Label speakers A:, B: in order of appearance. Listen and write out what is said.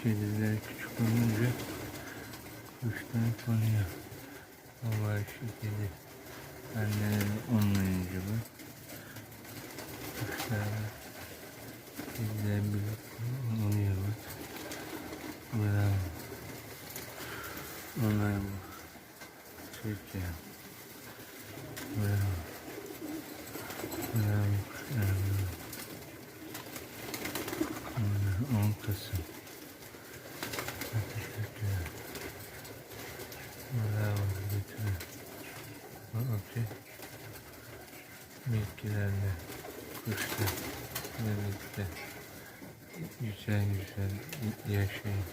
A: Kediler küçük olunca kuşlar konuyor. O var şu kedi. Anneleri olmayınca bu. Kuşlar kediler birlikte oluyor bak. Bravo. Onlar bu. Türkiye. Bravo. Bravo kuşlar. Onlar 10 Kasım. Teşekkürler. Bravo. Lütfen. Okey. Bitkilerle, kuşlar birlikte güzel güzel yaşayın.